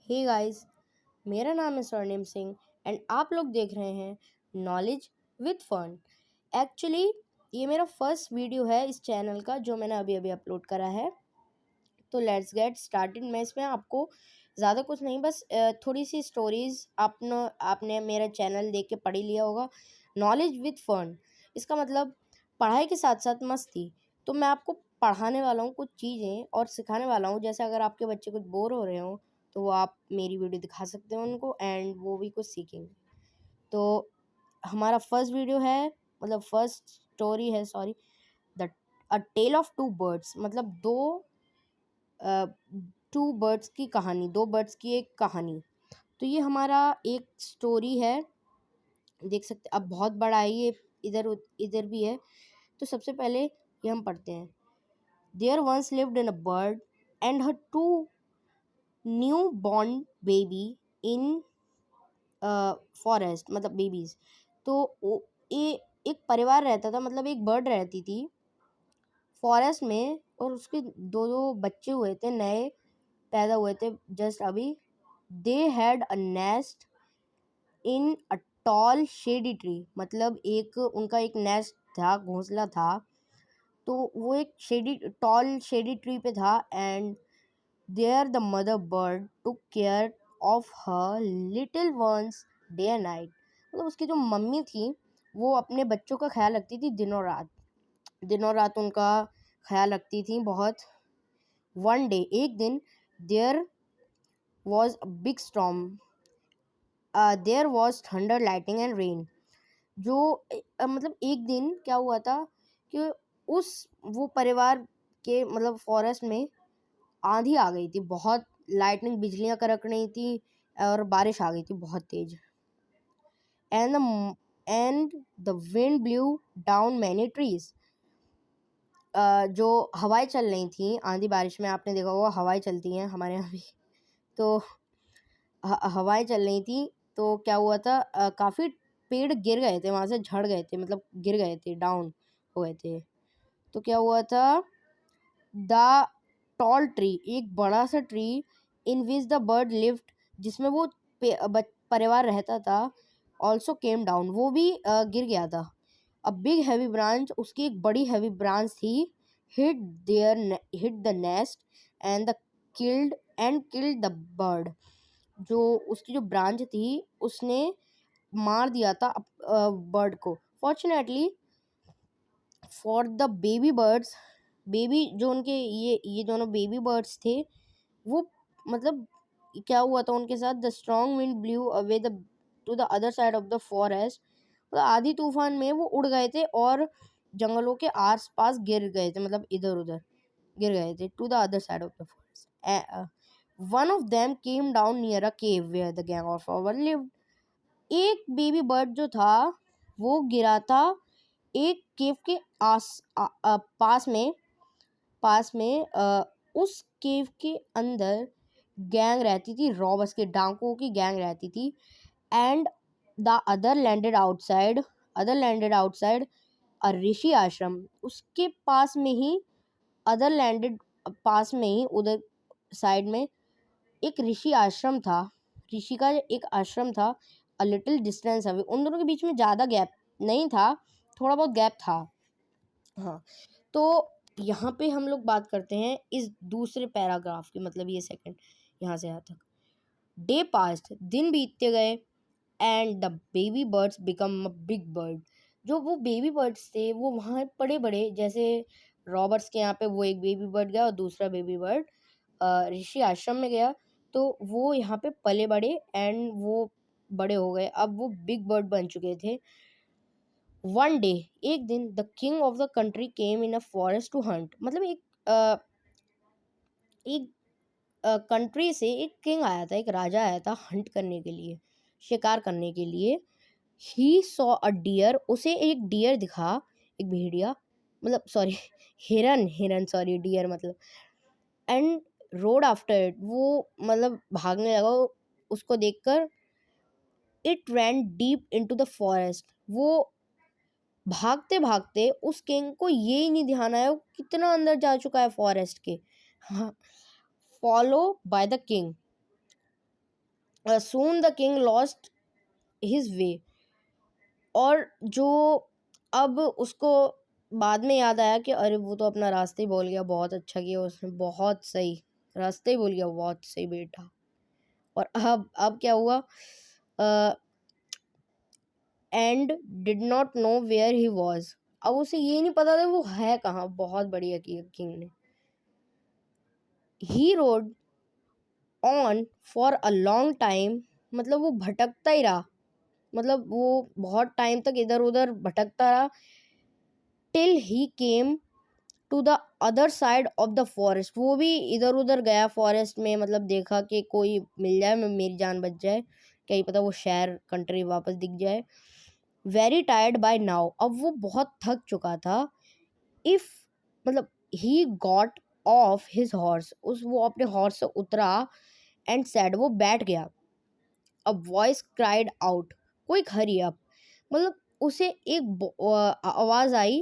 Hey guys, मेरा नाम है स्वर्णिम सिंह एंड आप लोग देख रहे हैं नॉलेज विद फन। एक्चुअली ये मेरा फर्स्ट वीडियो है इस चैनल का जो मैंने अभी अभी अपलोड करा है। तो लेट्स गेट स्टार्टेड। मैं इसमें आपको ज़्यादा कुछ नहीं, बस थोड़ी सी स्टोरीज आपने मेरा चैनल देख के पढ़ ही लिया होगा। नॉलेज विद फन, इसका मतलब पढ़ाई के साथ साथ मस्ती। तो मैं आपको पढ़ाने वाला हूँ कुछ चीज़ें और सिखाने वाला हूँ। जैसे अगर आपके बच्चे कुछ बोर हो रहे हो तो वो आप मेरी वीडियो दिखा सकते हो उनको एंड वो भी कुछ सीखेंगे। तो हमारा फर्स्ट वीडियो है, मतलब फर्स्ट स्टोरी है, sorry, the a tale of two birds, मतलब टू बर्ड्स की कहानी, दो बर्ड्स की एक कहानी। तो ये हमारा एक स्टोरी है, देख सकते अब बहुत बड़ा है ये, इधर इधर भी है। तो सबसे पहले ये हम पढ़ते हैं। There once lived in a bird and her two newborn baby in forest, मतलब बेबीज। तो ये एक परिवार रहता था, मतलब एक बर्ड रहती थी फॉरेस्ट में, और उसके दो दो बच्चे हुए थे, नए पैदा हुए थे जस्ट अभी। They had a nest in a tall shady tree, मतलब एक उनका एक नेस्ट था, घोंसला था। तो वो एक टॉल शेडी ट्री पे था। And there the mother bird took care of her little ones day and night, मतलब उसकी जो मम्मी थी वो अपने बच्चों का ख्याल रखती थी दिनों रात, दिनों रात उनका ख्याल रखती थी बहुत। वन डे, एक दिन, there was a big storm, there was thunder lighting and rain. जो मतलब एक दिन क्या हुआ था कि उस वो परिवार के, मतलब फॉरेस्ट में आंधी आ गई थी, बहुत लाइटनिंग, बिजलियां कड़क रही थी और बारिश आ गई थी बहुत तेज। And and the wind blew down many trees, जो हवाएं चल रही थी आंधी बारिश में, आपने देखा होगा हवाएं चलती हैं हमारे यहाँ भी। तो हवाएं चल रही थी, तो क्या हुआ था, काफ़ी पेड़ गिर गए थे, वहाँ से झड़ गए थे, मतलब गिर गए थे, डाउन हो गए थे। तो क्या हुआ था, द टॉल ट्री, एक बड़ा सा tree, in which the bird lived, जिसमें वो परिवार रहता था, ऑल्सो केम डाउन, वो भी गिर गया था। अ बिग हैवी ब्रांच, उसकी एक बड़ी हैवी ब्रांच थी, hit the nest and the killed the bird, जो उसकी जो ब्रांच थी उसने मार दिया था बर्ड को। Fortunately for the baby birds, baby जो उनके ये दोनों बेबी बर्ड्स थे, वो मतलब क्या हुआ था उनके साथ, the strong wind blue away the two the other side of the forest, तो आधी तूफान में वो उड़ गए थे और जंगलों के आस पास गिर गए थे, मतलब इधर उधर गिर गए थे, to the other side of the forest. One of them came down near a cave where the gang of robber lived. एक बेबी बर्ड जो था वो गिरा था एक केव के पास में उस केव के अंदर गैंग रहती थी, रॉबर्स के डाकुओं की गैंग रहती थी। And the other landed outside a rishi ashram, उसके पास में ही, पास में ही उधर साइड में एक ऋषि आश्रम था, ऋषि का एक आश्रम था। अ लिटिल डिस्टेंस अवे, उन दोनों के बीच में ज़्यादा गैप नहीं था, थोड़ा बहुत गैप था। हाँ, तो यहाँ पे हम लोग बात करते हैं इस दूसरे पैराग्राफ की, मतलब ये सेकंड, यहाँ से यहाँ तक। डे पास्ट, दिन बीतते गए, and the baby birds become a big bird, जो वो बेबी बर्ड्स थे वो वहाँ बड़े बड़े, जैसे रॉबर्ट्स के यहाँ पे वो एक बेबी बर्ड गया और दूसरा बेबी बर्ड ऋषि आश्रम में गया, तो वो यहाँ पे पले बड़े एंड वो बड़े हो गए, अब वो बिग बर्ड बन चुके थे। वन डे, एक दिन, the king of the country came in a forest to hunt, मतलब एक कंट्री से एक किंग आया था, एक राजा आया था हंट करने के लिए, शिकार करने के लिए। ही सॉ अ डियर, उसे एक डियर दिखा, एक भेड़िया, मतलब सॉरी हिरन, हिरन सॉरी, डियर मतलब। एंड रोड आफ्टर इट, वो मतलब भागने लगा उसको देखकर। It ran deep into the forest, वो भागते भागते उस किंग को ये ही नहीं ध्यान आया वो कितना अंदर जा चुका है फॉरेस्ट के। हाँ, follow by the king, Soon the king lost his way. और जो अब उसको बाद में याद आया कि अरे वो तो अपना रास्ते ही बोल गया, बहुत अच्छा किया उसने, बहुत सही रास्ते ही बोल गया, बहुत सही बेटा। और अब क्या हुआ, and did not know where he was. अब उसे ये नहीं पता था वो है कहाँ। बहुत बढ़िया किया किंग ने। He rode on for a long time, मतलब वो भटकता ही रहा, मतलब वो बहुत टाइम तक इधर उधर भटकता रहा। Till he came to the other side of the forest, वो भी इधर उधर गया फॉरेस्ट में, मतलब देखा कि कोई मिल जाए, मेरी जान बच जाए, क्या ही पता वो शहर कंट्री वापस दिख जाए। वेरी टायर्ड बाय नाउ, अब वो बहुत थक चुका था। इफ मतलब he got off his horse, उस वो अपने हॉर्स से उतरा, एंड सैड, वो बैठ गया। A voice cried out, quick hurry up, मतलब उसे एक आवाज आई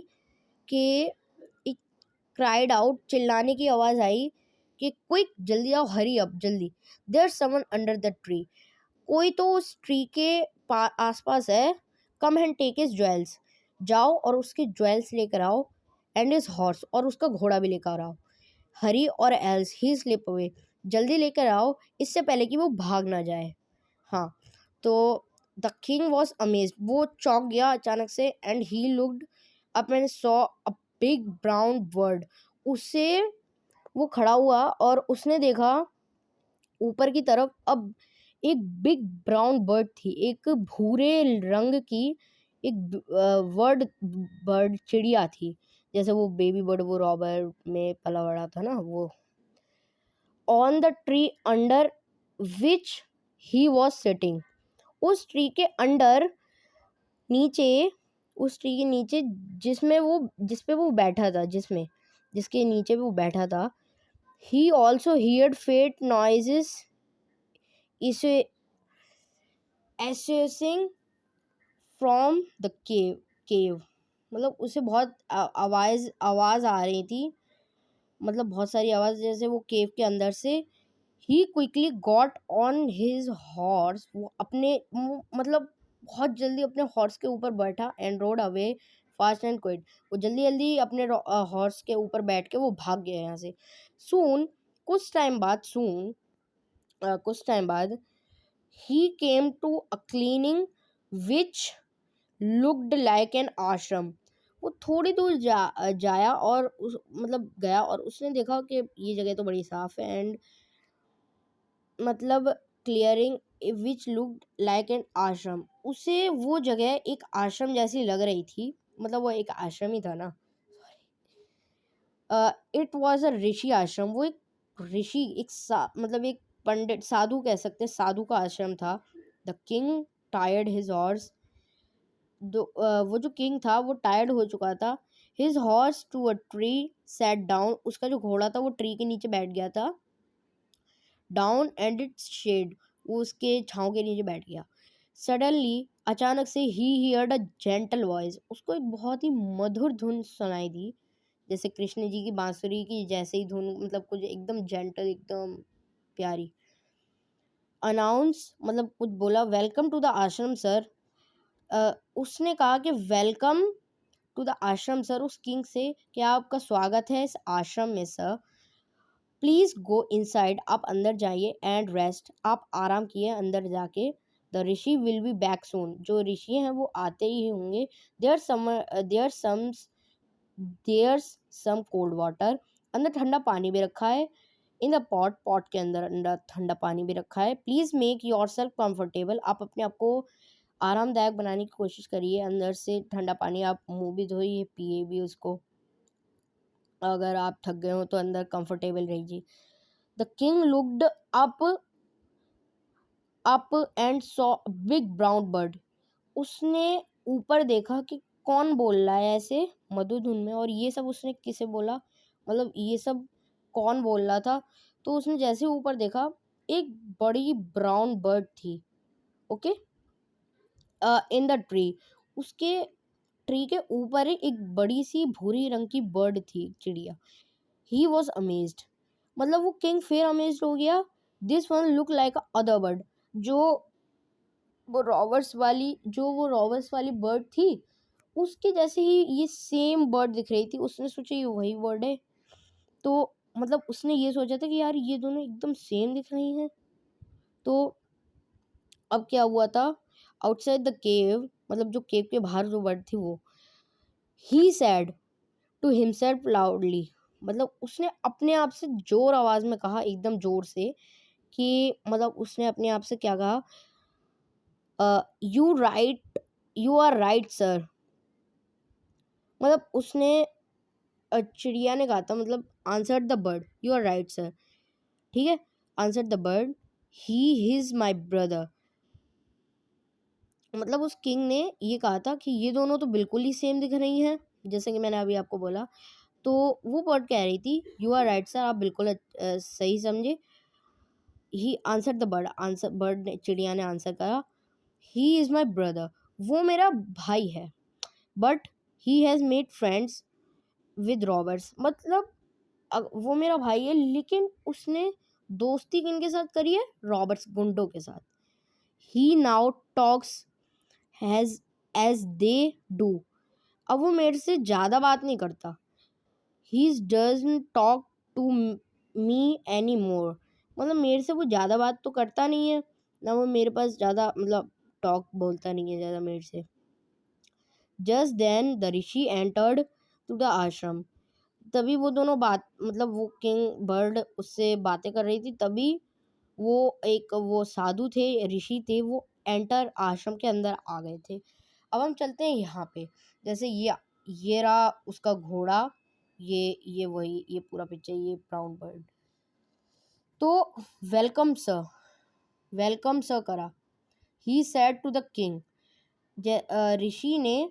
कि, एक क्राइड आउट, चिल्लाने की आवाज आई कि क्विक, जल्दी आओ, हरी अप, जल्दी, there someone under the tree, कोई तो उस ट्री के आसपास है। Come and take his jewels, जाओ और उसके ज्वेल्स लेकर आओ, एंड हिज हॉर्स, और उसका घोड़ा भी लेकर आओ। हरी और एल्स ही स्लिप अवे, जल्दी लेकर आओ, इससे पहले कि वो भाग ना जाए। हाँ, तो द किंग वॉज अमेज्ड, वो चौंक गया अचानक से, and he looked up and saw a big brown bird, उससे वो खड़ा हुआ और उसने देखा ऊपर की तरफ। अब एक बिग ब्राउन बर्ड थी, एक भूरे रंग की, एक वर्ड बर्ड, चिड़िया थी, जैसे वो बेबी बर्ड वो रॉबर में पला बड़ा था ना वो। On the tree under which he was sitting, उस ट्री के अंडर, नीचे, उस ट्री के नीचे जिस पे वो बैठा था, जिसके नीचे वो बैठा था। He also heard faint noises इसे एसेसिंग फ्रॉम द केव, मतलब उसे बहुत आवाज आ रही थी, मतलब बहुत सारी आवाज, जैसे वो केव के अंदर से। He quickly got on his horse, वो अपने मतलब बहुत जल्दी अपने हॉर्स के ऊपर बैठा, and road away fast and quick, वो जल्दी जल्दी अपने हॉर्स के ऊपर बैठ के वो भाग गया यहाँ से। सून, कुछ टाइम बाद he came to a clearing which looked like an ashram, वो थोड़ी दूर जाया और मतलब गया, और उसने देखा कि ये जगह तो बड़ी साफ है, एंड मतलब clearing which looked like an आश्रम, उसे वो जगह एक आश्रम जैसी लग रही थी, मतलब वो एक आश्रम ही था ना। इट वॉज अ ऋषि आश्रम, वो एक ऋषि, मतलब एक पंडित, साधु कह सकते हैं, साधु का आश्रम था। The king tired his horse, वो जो किंग था वो टायर्ड हो चुका था। His horse to a tree sat down, उसका जो घोड़ा था वो ट्री के नीचे बैठ गया था। डाउन एंड इट्स शेड, वो उसके छांव के नीचे बैठ गया। सडनली, अचानक से, ही हियर्ड अ जेंटल वॉइस, उसको एक बहुत ही मधुर धुन सुनाई दी, जैसे कृष्ण जी की बांसुरी की जैसे ही धुन, मतलब कुछ एकदम जेंटल, एकदम प्यारी। अनाउंस, मतलब कुछ बोला, वेलकम टू द आश्रम सर। उसने कहा कि वेलकम टू द आश्रम सर, उस किंग से, क्या आपका स्वागत है इस आश्रम में सर। प्लीज गो इनसाइड, आप अंदर जाइए, एंड रेस्ट, आप आराम किए अंदर जाके। The Rishi will be back soon, जो ऋषि हैं वो आते ही होंगे। देयर सम कोल्ड वाटर, अंदर ठंडा पानी भी रखा है। इन द पॉट के अंदर अंदर ठंडा पानी भी रखा है। Please make your self comfortable, आप अपने आप को आरामदायक बनाने की कोशिश करिए। अंदर से ठंडा पानी, आप मुंह भी धोइए, पिए भी उसको, अगर आप थक गए हो तो अंदर कंफर्टेबल रहिए। The king looked up up and saw big brown bird, उसने ऊपर देखा कि कौन बोल रहा है ऐसे मधुर धुन में, और ये सब उसने किसे बोला, मतलब ये सब कौन बोल रहा था। तो उसने जैसे ऊपर देखा, एक बड़ी ब्राउन बर्ड थी, ओके, इन द ट्री, उसके ट्री के ऊपर एक बड़ी सी भूरी रंग की बर्ड थी, चिड़िया। ही वॉज अमेज्ड, मतलब वो किंग फिर अमेज्ड हो गया। This one look like other bird, जो वो रॉबर्स वाली बर्ड थी, उसके जैसे ही ये सेम बर्ड दिख रही थी। उसने सोचा ये वही बर्ड है। तो मतलब उसने ये सोचा था कि यार ये दोनों एकदम सेम दिख रही हैं। तो अब क्या हुआ था, आउटसाइड द केव, मतलब जो केव के बाहर जो बर्ड थी वो, ही सैड टू हिमसेल्फ लाउडली, मतलब उसने अपने आप से जोर आवाज में कहा, एकदम जोर से, कि मतलब उसने अपने आप से क्या कहा, यू आर राइट सर। मतलब उसने चिड़िया ने कहा था, मतलब answered the bird, you are right sir, ठीक है, answered the bird, he is my brother. मतलब उस किंग ने ये कहा था कि ये दोनों तो बिल्कुल ही सेम दिख रही हैं, जैसे कि मैंने अभी आपको बोला। तो वो बर्ड कह रही थी, यू आर राइट सर, आप बिल्कुल सही समझे। He answer the bird, answer bird ने, चिड़िया ने आंसर करा, ही इज माई ब्रदर, वो मेरा भाई है, but he has made friends with robbers. मतलब वो मेरा भाई है, लेकिन उसने दोस्ती किनके साथ करी है, रॉबर्ट्स, गुंडों के साथ। He now talks has as they do, अब वो मेरे से ज़्यादा बात नहीं करता। He doesn't talk to me any more, मतलब मेरे से वो ज़्यादा बात तो करता नहीं है, ना वो मेरे पास ज़्यादा मतलब टॉक बोलता नहीं है ज़्यादा मेरे से। Just then the rishi entered to the ashram, तभी वो दोनों बात, मतलब वो किंग बर्ड उससे बातें कर रही थी, तभी वो एक वो साधु थे, ऋषि थे, वो एंटर आश्रम के अंदर आ गए थे। अब हम चलते हैं यहाँ पे, जैसे ये रहा उसका घोड़ा, ये वही, ये पूरा पिक्चर, ये ब्राउन बर्ड। तो वेलकम सर, वेलकम सर करा, he said to the king, ऋषि ने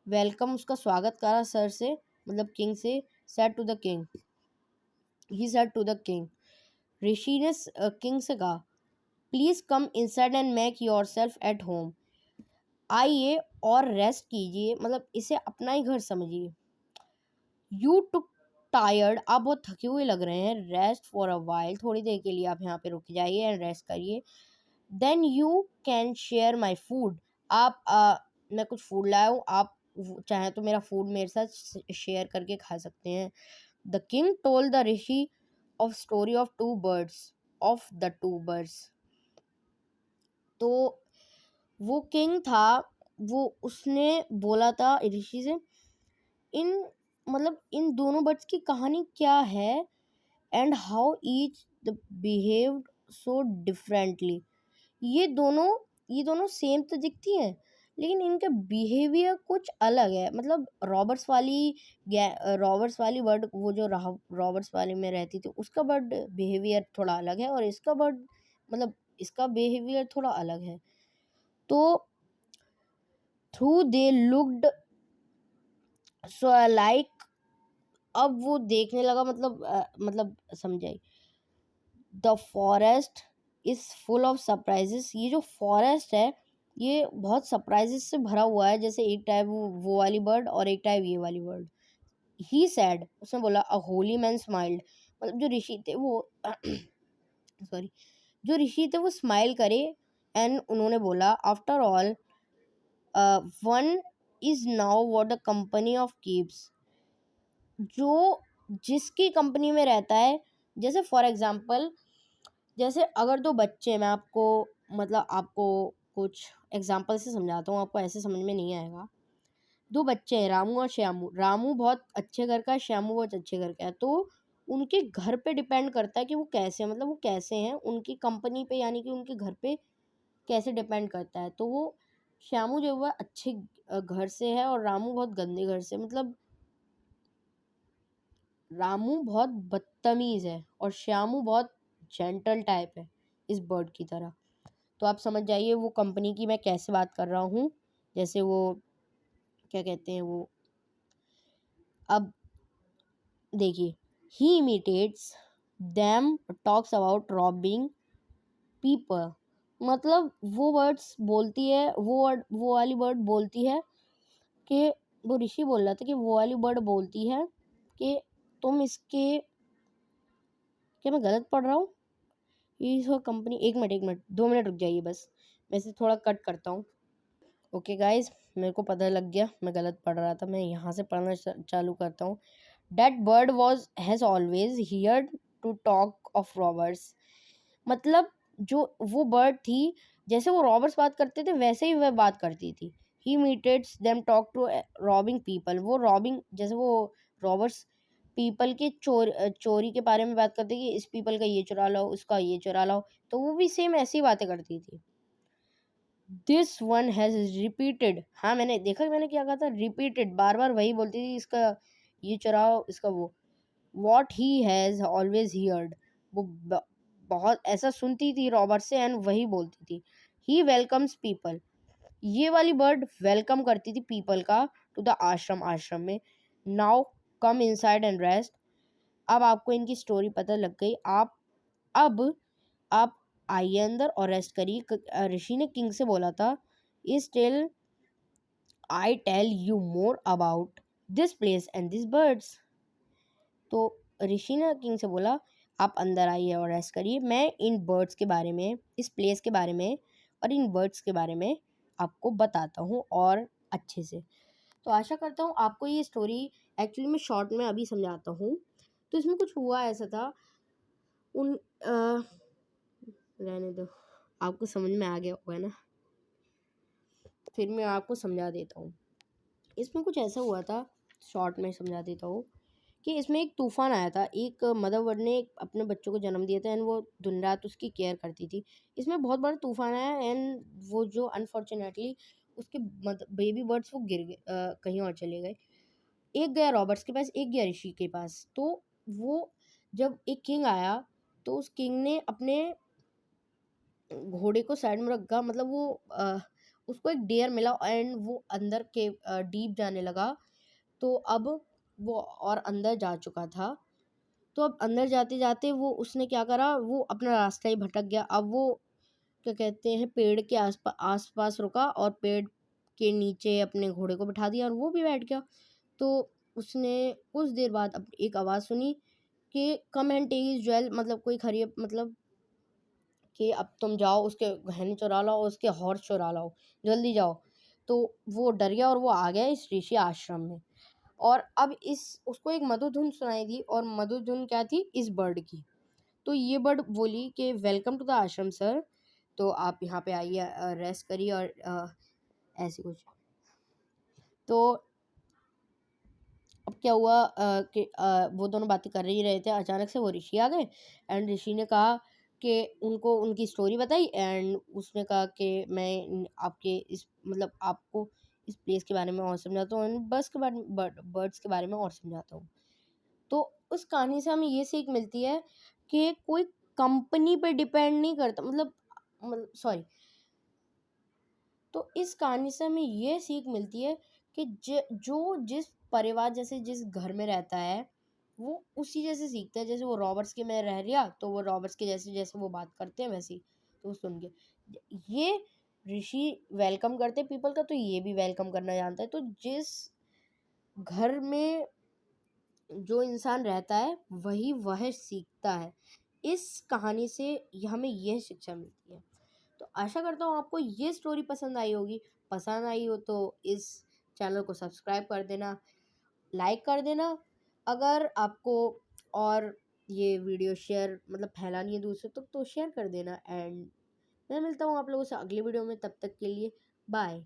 वेलकम, उसका स्वागत करा सर से, मतलब किंग से, said to the king, he said to the king, ऋषि ने किंग से कहा, please come inside and make yourself at home, आइए और रेस्ट कीजिए, मतलब इसे अपना ही घर समझिए। यू टुक टायर्ड, आप बहुत थके हुए लग रहे हैं, रेस्ट फॉर अ वाइल, थोड़ी देर के लिए आप यहाँ पे रुक जाइए एंड रेस्ट करिए। Then you can share my food, आप मैं कुछ फूड लाया हूँ, आप चाहें तो मेरा फूड मेरे साथ शेयर करके खा सकते हैं। The king told the rishi of story of two birds, of the two birds. तो वो किंग था, वो उसने बोला था ऋषि से, इन मतलब इन दोनों बर्ड्स की कहानी क्या है, and how each the behaved so differently. ये दोनों ये दोनों सेम तो दिखती हैं, लेकिन इनका बिहेवियर कुछ अलग है। मतलब रॉबर्ट्स वाली बर्ड, वो जो रॉबर्ट्स वाली में रहती थी, उसका बर्ड बिहेवियर थोड़ा अलग है, और इसका बर्ड, मतलब इसका बिहेवियर थोड़ा अलग है। तो through they looked so like, अब वो देखने लगा, मतलब समझाई, the forest is full of surprises, ये जो फॉरेस्ट है ये बहुत सरप्राइजेस से भरा हुआ है, जैसे एक टाइप वो वाली बर्ड और एक टाइप ये वाली बर्ड। ही सैड, उसने बोला, अ होली मैन स्माइल्ड, मतलब जो ऋषि थे वो सॉरी, जो ऋषि थे वो स्माइल करे, एंड उन्होंने बोला, after all one is now what the company of keeps, जो जिसकी कंपनी में रहता है, जैसे फॉर एग्जांपल, जैसे अगर दो बच्चे हैं, मैं आपको मतलब आपको कुछ एग्जांपल से समझाता हूँ, आपको ऐसे समझ में नहीं आएगा। दो बच्चे हैं, रामू और श्यामू, रामू बहुत अच्छे घर का है, श्यामू बहुत अच्छे घर का है, तो उनके घर पे डिपेंड करता है कि वो कैसे हैं, मतलब वो कैसे हैं, उनकी कंपनी पे, यानी कि उनके घर पे कैसे डिपेंड करता है। तो वो श्यामू जो है वह अच्छे घर से है, और रामू बहुत गंदे घर से, मतलब रामू बहुत बदतमीज है और श्यामू बहुत जेंटल टाइप है, इस बर्ड की तरह। तो आप समझ जाइए वो कंपनी की मैं कैसे बात कर रहा हूँ। जैसे वो क्या कहते हैं वो, अब देखिए, he imitates them, talks about robbing people, मतलब वो वर्ड्स बोलती है, वो वाली बर्ड बोलती है कि, वो ऋषि बोल रहा था कि वो वाली बर्ड बोलती है कि तुम इसके, क्या मैं गलत पढ़ रहा हूँ, ये कंपनी, 1 मिनट 2 मिनट रुक जाइए बस, मैं इसे थोड़ा कट करता हूँ। ओके गाइज, मेरे को पता लग गया मैं गलत पढ़ रहा था, मैं यहाँ से पढ़ना चालू करता हूँ। That bird has always heard to talk of robbers। मतलब जो वो बर्ड थी, जैसे वो रॉबर्स बात करते थे वैसे ही वह बात करती थी। He imitates them talk to robbing people। वो रॉबिंग, जैसे वो रॉबर्स पीपल के चोरी के बारे में बात करते कि इस पीपल का ये चुरा लाओ, उसका ये चुरा लाओ, तो वो भी सेम ऐसी बातें करती थी। दिस वन हैज रिपीटेड, हाँ मैंने देखा, मैंने क्या कहा था, रिपीटेड, बार बार वही बोलती थी, इसका ये चुराओ, इसका वो। What he has always heard, वो बहुत ऐसा सुनती थी रॉबर्ट से एंड वही बोलती थी। ही वेलकम्स पीपल, ये वाली बर्ड वेलकम करती थी पीपल का टू द आश्रम, आश्रम में। Now come inside and rest. अब आपको इनकी स्टोरी पता लग गई, अब आप आइए अंदर और रेस्ट करिए। ऋषि ने किंग से बोला था, इस tale I tell you more about this place and this birds. तो ऋषि ने किंग से बोला, आप अंदर आइए और रेस्ट करिए, मैं इन बर्ड्स के बारे में, इस प्लेस के बारे में और इन बर्ड्स के बारे में आपको बताता हूँ और अच्छे से। तो आशा करता हूँ आपको ये स्टोरी, एक्चुअली मैं शॉर्ट में अभी समझाता हूँ। तो इसमें कुछ हुआ ऐसा था, उन रहने दो, आपको समझ में आ गया होगा ना, फिर मैं आपको समझा देता हूँ। इसमें कुछ ऐसा हुआ था, शॉर्ट में समझा देता हूँ, कि इसमें एक तूफान आया था। एक मदर बर्ड ने अपने बच्चों को जन्म दिया था एंड वो दिन रात उसकी केयर करती थी। इसमें बहुत बड़ा तूफान आया एंड वो जो अनफॉर्चुनेटली उसके बेबी बर्ड्स वो गिर गए, कहीं और चले गए। एक गया रॉबर्ट्स के पास, एक गया ऋषि के पास। तो वो जब एक किंग आया तो उस किंग ने अपने घोड़े को साइड में रखा, मतलब वो उसको एक डेयर मिला एंड वो अंदर के डीप जाने लगा। तो अब वो और अंदर जा चुका था। तो अब अंदर जाते जाते वो उसने क्या करा, वो अपना रास्ता ही भटक गया। अब वो क्या कहते हैं, पेड़ के आस पास रुका और पेड़ के नीचे अपने घोड़े को बिठा दिया और वो भी बैठ गया। तो उसने कुछ देर बाद एक आवाज़ सुनी कि come and take his jewel, मतलब कोई खरीद, मतलब कि अब तुम जाओ उसके गहने चुरा लाओ, उसके हॉर्स चुरा लाओ, जल्दी जाओ। तो वो डर गया और वो आ गया इस ऋषि आश्रम में। और अब इस उसको एक मधुधुन सुनाई दी, और मधुधुन क्या थी, इस बर्ड की। तो ये बर्ड बोली कि वेलकम टू द आश्रम सर, तो आप यहाँ पे आइए, रेस्ट करिए और ऐसे कुछ। तो अब क्या हुआ कि वो दोनों बातें कर ही रहे थे, अचानक से वो ऋषि आ गए एंड ऋषि ने कहा कि उनको उनकी स्टोरी बताई एंड उसने कहा कि मैं आपके इस, मतलब आपको इस प्लेस के बारे में और समझाता हूँ एंड बर्ड्स के बारे में, बर्ड्स के बारे में और समझाता हूँ। तो उस कहानी से हमें ये सीख मिलती है कि कोई कंपनी पे डिपेंड नहीं करता, मतलब सॉरी, तो इस कहानी से हमें ये सीख मिलती है कि जो जिस परिवार, जैसे जिस घर में रहता है वो उसी जैसे सीखता है। जैसे वो रॉबर्ट्स के में रह लिया तो वो रॉबर्ट्स के जैसे जैसे वो बात करते हैं वैसे ही तो वो सुन के, ये ऋषि वेलकम करते पीपल का, तो ये भी वेलकम करना जानता है। तो जिस घर में जो इंसान रहता है वही वह सीखता है। इस कहानी से हमें यह शिक्षा मिलती है। तो आशा करता हूँ आपको ये स्टोरी पसंद आई होगी। पसंद आई हो तो इस चैनल को सब्सक्राइब कर देना, लाइक कर देना। अगर आपको और ये वीडियो शेयर, मतलब फैलानी है दूसरों तक, तो शेयर कर देना। एंड मैं मिलता हूँ आप लोगों से अगली वीडियो में, तब तक के लिए बाय।